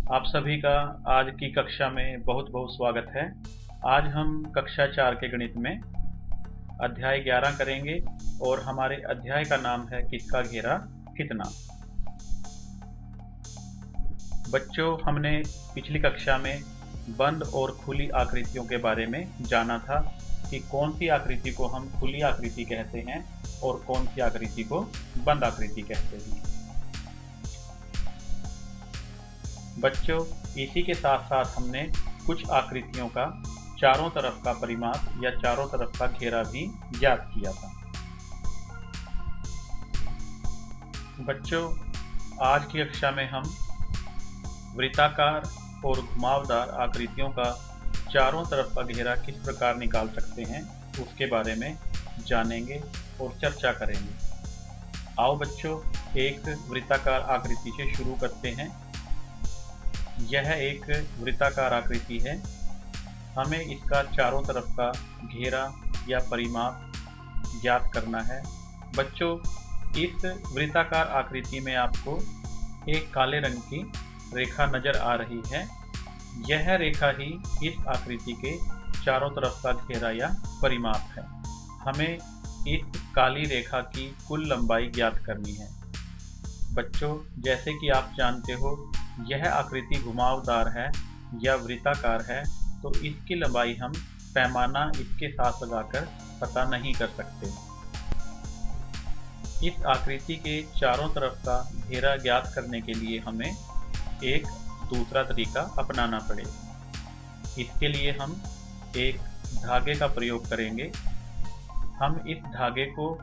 आप सभी का आज की कक्षा में बहुत बहुत स्वागत है। आज हम कक्षा 4 के गणित में अध्याय 11 करेंगे और हमारे अध्याय का नाम है किसका घेरा कितना। बच्चों, हमने पिछली कक्षा में बंद और खुली आकृतियों के बारे में जाना था कि कौन सी आकृति को हम खुली आकृति कहते हैं और कौन सी आकृति को बंद आकृति कहते हैं। बच्चों, इसी के साथ साथ हमने कुछ आकृतियों का चारों तरफ का परिमाप या चारों तरफ का घेरा भी ज्ञात किया था। बच्चों, आज की कक्षा में हम वृत्ताकार और घुमावदार आकृतियों का चारों तरफ का घेरा किस प्रकार निकाल सकते हैं उसके बारे में जानेंगे और चर्चा करेंगे। आओ बच्चों, एक वृत्ताकार आकृति से शुरू करते हैं। यह एक वृत्ताकार आकृति है। हमें इसका चारों तरफ का घेरा या परिमाप ज्ञात करना है। बच्चों, इस वृत्ताकार आकृति में आपको एक काले रंग की रेखा नजर आ रही है। यह रेखा ही इस आकृति के चारों तरफ का घेरा या परिमाप है। हमें इस काली रेखा की कुल लंबाई ज्ञात करनी है। बच्चों, जैसे कि आप जानते हो, यह आकृति घुमावदार है या वृत्ताकार है, तो इसकी लंबाई हम पैमाना इसके साथ लगाकर पता नहीं कर सकते। इस आकृति के चारों तरफ का घेरा ज्ञात करने के लिए हमें एक दूसरा तरीका अपनाना पड़ेगा। इसके लिए हम एक धागे का प्रयोग करेंगे। हम इस धागे को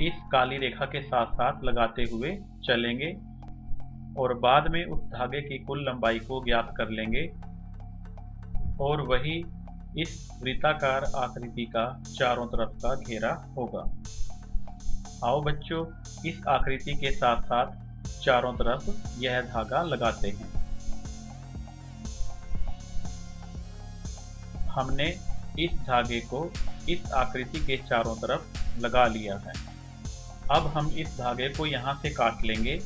इस काली रेखा के साथ साथ लगाते हुए चलेंगे और बाद में उस धागे की कुल लंबाई को ज्ञात कर लेंगे और वही इस वृत्ताकार आकृति का चारों तरफ का घेरा होगा। आओ बच्चों, इस आकृति के साथ साथ चारों तरफ यह धागा लगाते हैं। हमने इस धागे को इस आकृति के चारों तरफ लगा लिया है। अब हम इस धागे को यहाँ से काट लेंगे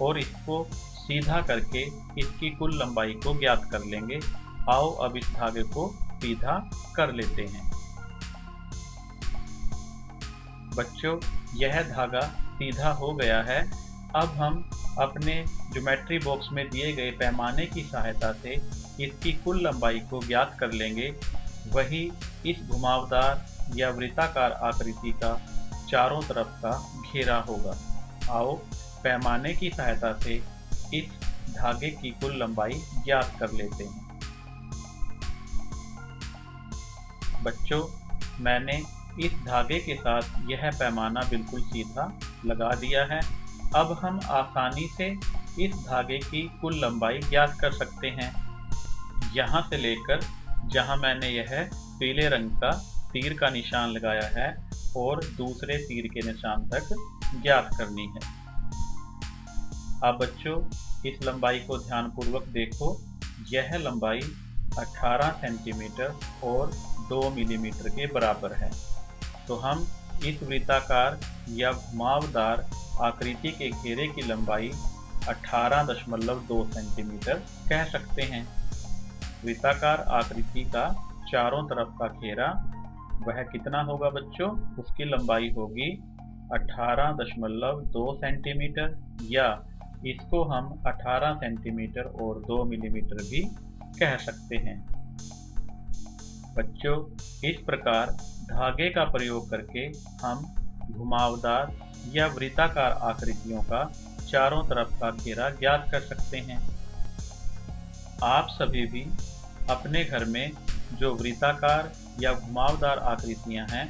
और इसको सीधा करके इसकी कुल लंबाई को ज्ञात कर लेंगे। आओ अब इस धागे को सीधा कर लेते हैं। बच्चों, यह धागा सीधा हो गया है। अब हम अपने ज्योमेट्री बॉक्स में दिए गए पैमाने की सहायता से इसकी कुल लंबाई को ज्ञात कर लेंगे। वही इस घुमावदार या वृत्ताकार आकृति का चारों तरफ का घेरा होगा। आओ पैमाने की सहायता से इस धागे की कुल लंबाई ज्ञात कर लेते हैं। बच्चों, मैंने इस धागे के साथ यह पैमाना बिल्कुल सीधा लगा दिया है। अब हम आसानी से इस धागे की कुल लंबाई ज्ञात कर सकते हैं। यहाँ से लेकर जहाँ मैंने यह पीले रंग का तीर का निशान लगाया है और दूसरे तीर के निशान तक ज्ञात करनी है। अब बच्चों, इस लंबाई को ध्यानपूर्वक देखो। यह लंबाई 18 सेंटीमीटर और 2 मिलीमीटर के बराबर है। तो हम इस वृत्ताकार या घुमावदार आकृति के घेरे की लंबाई 18.2 सेंटीमीटर कह सकते हैं। वृत्ताकार आकृति का चारों तरफ का घेरा वह कितना होगा बच्चों? उसकी लंबाई होगी 18.2 सेंटीमीटर, या इसको हम 18 सेंटीमीटर और 2 मिलीमीटर भी कह सकते हैं। बच्चों, इस प्रकार धागे का प्रयोग करके हम घुमावदार या वृत्ताकार आकृतियों का चारों तरफ का घेरा ज्ञात कर सकते हैं। आप सभी भी अपने घर में जो वृत्ताकार या घुमावदार आकृतियां हैं,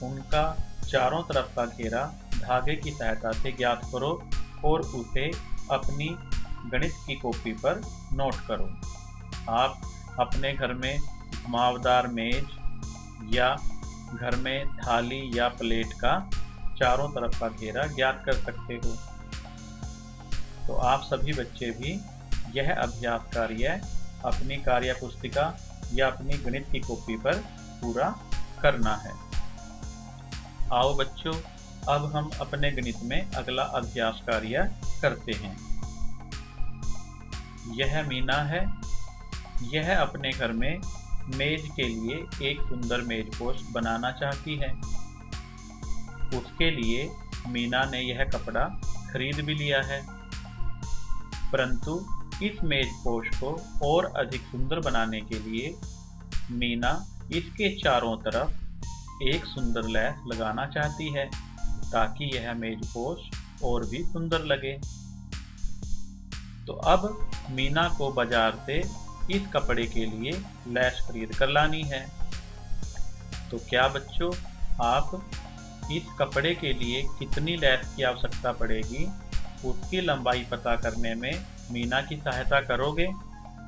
उनका चारों तरफ का घेरा धागे की सहायता से ज्ञात करो और उसे अपनी गणित की कॉपी पर नोट करो। आप अपने घर में घुमावदार मेज या घर में थाली या प्लेट का चारों तरफ का घेरा ज्ञात कर सकते हो। तो आप सभी बच्चे भी यह अभ्यास कार्य अपनी कार्य पुस्तिका या अपनी गणित की कॉपी पर पूरा करना है। आओ बच्चों, अब हम अपने गणित में अगला अभ्यास कार्य करते हैं। यह मीना है। यह अपने घर में मेज के लिए एक सुंदर मेजपोश बनाना चाहती है। उसके लिए मीना ने यह कपड़ा खरीद भी लिया है, परंतु इस मेजपोश को और अधिक सुंदर बनाने के लिए मीना इसके चारों तरफ एक सुंदर लैस लगाना चाहती है, ताकि यह मेजपोश और भी सुंदर लगे। तो अब मीना को बाजार से इस कपड़े के लिए लैस खरीद कर लानी है। तो क्या बच्चों, आप इस कपड़े के लिए कितनी लैस की आवश्यकता पड़ेगी, उसकी लंबाई पता करने में मीना की सहायता करोगे,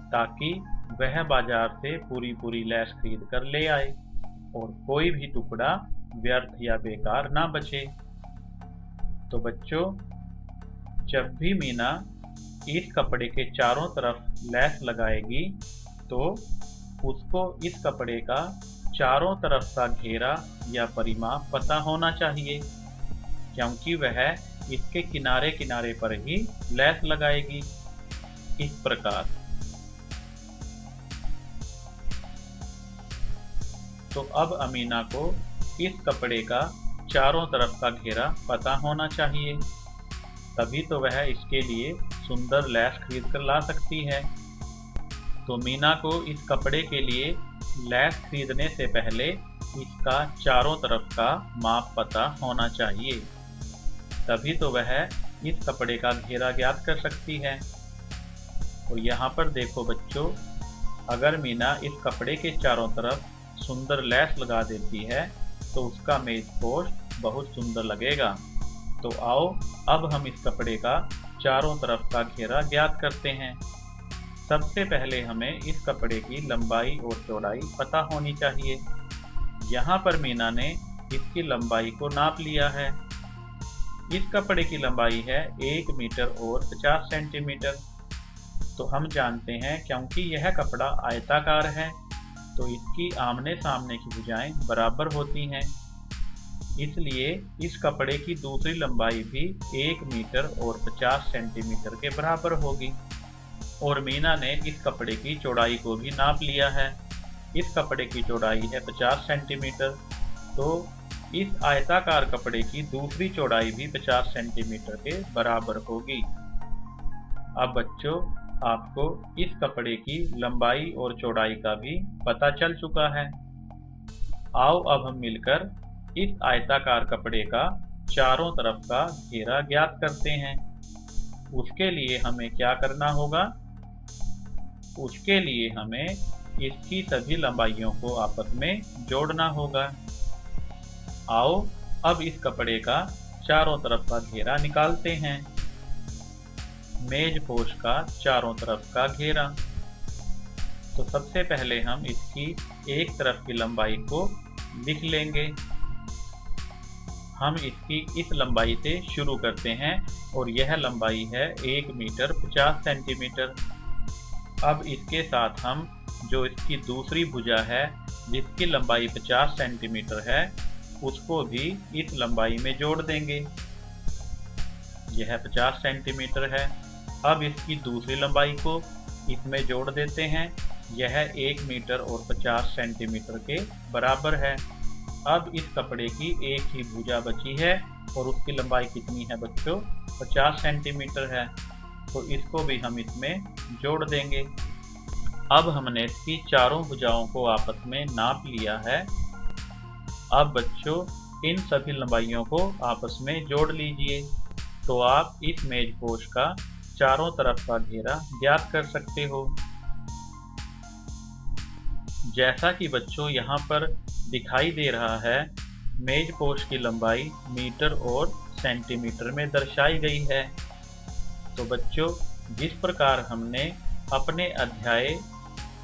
ताकि वह बाजार से पूरी लैस खरीद कर ले आए और कोई भी टुकड़ा व्यर्थ या बेकार ना बचे। तो बच्चों, जब भी मीना इस कपड़े के चारों तरफ लैस लगाएगी तो उसको इस कपड़े का चारों तरफ का घेरा या परिमाप पता होना चाहिए, क्योंकि वह इसके किनारे किनारे पर ही लैस लगाएगी। इस प्रकार तो अब अमीना को इस कपड़े का चारों तरफ का घेरा पता होना चाहिए, तभी तो वह इसके लिए सुंदर लैस खरीद कर ला सकती है। तो मीना को इस कपड़े के लिए लैस खरीदने से पहले इसका चारों तरफ का माप पता होना चाहिए, तभी तो वह इस कपड़े का घेरा ज्ञात कर सकती है। और यहाँ पर देखो बच्चों, अगर मीना इस कपड़े के चारों तरफ सुंदर लैस लगा देती है तो उसका मेजपोश बहुत सुंदर लगेगा। तो आओ अब हम इस कपड़े का चारों तरफ का घेरा ज्ञात करते हैं। सबसे पहले हमें इस कपड़े की लंबाई और चौड़ाई पता होनी चाहिए। यहाँ पर मीना ने इसकी लंबाई को नाप लिया है। इस कपड़े की लंबाई है 1 मीटर और 50 सेंटीमीटर। तो हम जानते हैं क्योंकि यह कपड़ा आयताकार है तो इसकी आमने सामने की भुजाएं बराबर होती हैं, इसलिए इस कपड़े की दूसरी लंबाई भी 1 मीटर और 50 सेंटीमीटर के बराबर होगी। और मीना ने इस कपड़े की चौड़ाई को भी नाप लिया है। इस कपड़े की चौड़ाई है 50 सेंटीमीटर, तो इस आयताकार कपड़े की दूसरी चौड़ाई भी 50 सेंटीमीटर के बराबर होगी। अब बच्चों, आपको इस कपड़े की लंबाई और चौड़ाई का भी पता चल चुका है। आओ अब हम मिलकर इस आयताकार कपड़े का चारों तरफ का घेरा ज्ञात करते हैं। उसके लिए हमें क्या करना होगा? उसके लिए हमें इसकी सभी लंबाइयों को आपस में जोड़ना होगा। आओ अब इस कपड़े का चारों तरफ का घेरा निकालते हैं। मेजपोश का चारों तरफ का घेरा। तो सबसे पहले हम इसकी एक तरफ की लंबाई को लिख लेंगे। हम इसकी इस लंबाई से शुरू करते हैं और यह लंबाई है 1 मीटर 50 सेंटीमीटर। अब इसके साथ हम जो इसकी दूसरी भुजा है जिसकी लंबाई 50 सेंटीमीटर है उसको भी इस लंबाई में जोड़ देंगे। यह 50 सेंटीमीटर है। अब इसकी दूसरी लंबाई को इसमें जोड़ देते हैं। यह 1 मीटर और 50 सेंटीमीटर के बराबर है। अब इस कपड़े की एक ही भुजा बची है और उसकी लंबाई कितनी है बच्चों? 50 सेंटीमीटर है। तो इसको भी हम इसमें जोड़ देंगे। अब हमने इसकी चारों भुजाओं को आपस में नाप लिया है। अब बच्चों, इन सभी लंबाइयों को आपस में जोड़ लीजिए तो आप इस मेजपोश का चारों तरफ का घेरा ज्ञात कर सकते हो। जैसा कि बच्चों यहाँ पर दिखाई दे रहा है, मेजपोश की लंबाई मीटर और सेंटीमीटर में दर्शाई गई है। तो बच्चों, जिस प्रकार हमने अपने अध्याय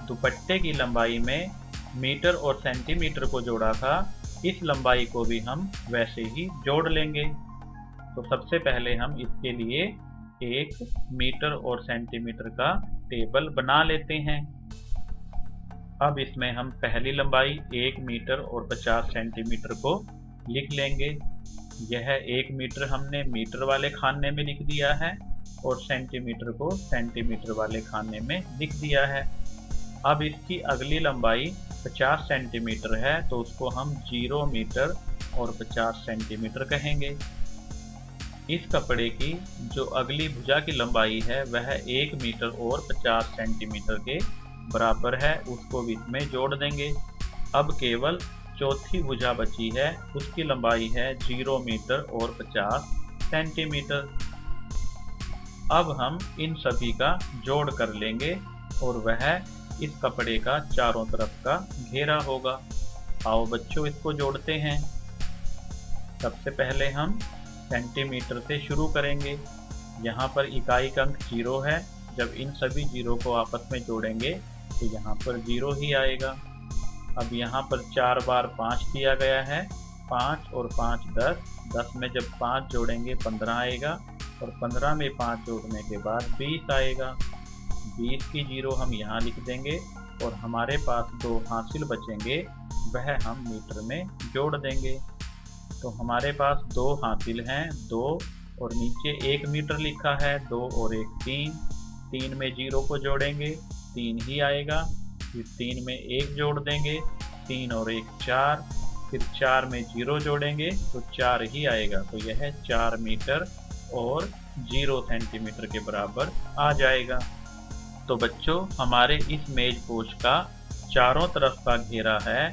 दुपट्टे की लंबाई में मीटर और सेंटीमीटर को जोड़ा था, इस लंबाई को भी हम वैसे ही जोड़ लेंगे। तो सबसे पहले हम इसके लिए एक मीटर और सेंटीमीटर का टेबल बना लेते हैं। अब इसमें हम पहली लंबाई 1 मीटर और 50 सेंटीमीटर को लिख लेंगे। यह 1 मीटर हमने मीटर वाले खाने में लिख दिया है और सेंटीमीटर को सेंटीमीटर वाले खाने में लिख दिया है। अब इसकी अगली लंबाई 50 सेंटीमीटर है, तो उसको हम 0 मीटर और 50 सेंटीमीटर कहेंगे। इस कपड़े की जो अगली भुजा की लंबाई है वह 1 मीटर और 50 सेंटीमीटर के बराबर है, उसको बीच में जोड़ देंगे। अब केवल चौथी भुजा बची है, उसकी लंबाई है 0 मीटर और 50 सेंटीमीटर। अब हम इन सभी का जोड़ कर लेंगे और वह इस कपड़े का चारों तरफ का घेरा होगा। आओ बच्चों, इसको जोड़ते हैं। सबसे पहले हम सेंटीमीटर से शुरू करेंगे। यहाँ पर इकाई का अंक 0 है। जब इन सभी 0 को आपस में जोड़ेंगे तो यहाँ पर 0 ही आएगा। अब यहाँ पर 4 बार 5 दिया गया है। 5 और 5 10, 10 में जब 5 जोड़ेंगे 15 आएगा और 15 में 5 जोड़ने के बाद 20 आएगा। 20 की 0 हम यहाँ लिख देंगे और हमारे पास 2 हासिल बचेंगे, वह हम मीटर में जोड़ देंगे। तो हमारे पास 2 हासिल हैं, 2 और नीचे 1 मीटर लिखा है। 2 और 1 3, 3 में 0 को जोड़ेंगे 3 ही आएगा। फिर 3 में 1 जोड़ देंगे, 3 और 1 4, फिर 4 में 0 जोड़ेंगे तो 4 ही आएगा। तो यह 4 मीटर और 0 सेंटीमीटर के बराबर आ जाएगा। तो बच्चों, हमारे इस मेज पोश का चारों तरफ का घेरा है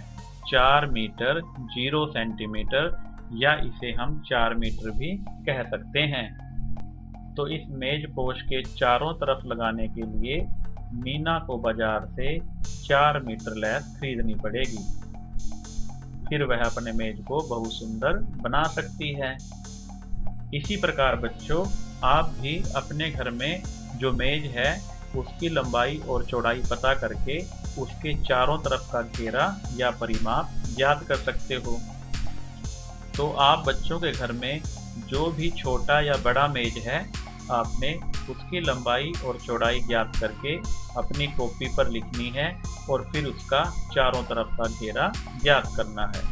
4 मीटर 0 सेंटीमीटर, या इसे हम 4 मीटर भी कह सकते हैं। तो इस मेज पोश के चारों तरफ लगाने के लिए मीना को बाजार से 4 मीटर लैस खरीदनी पड़ेगी, फिर वह अपने मेज को बहुत सुंदर बना सकती है। इसी प्रकार बच्चों, आप भी अपने घर में जो मेज है उसकी लंबाई और चौड़ाई पता करके उसके चारों तरफ का घेरा या परिमाप ज्ञात कर सकते हो। तो आप बच्चों के घर में जो भी छोटा या बड़ा मेज है, आपने उसकी लंबाई और चौड़ाई ज्ञात करके अपनी कॉपी पर लिखनी है और फिर उसका चारों तरफ का घेरा ज्ञात करना है।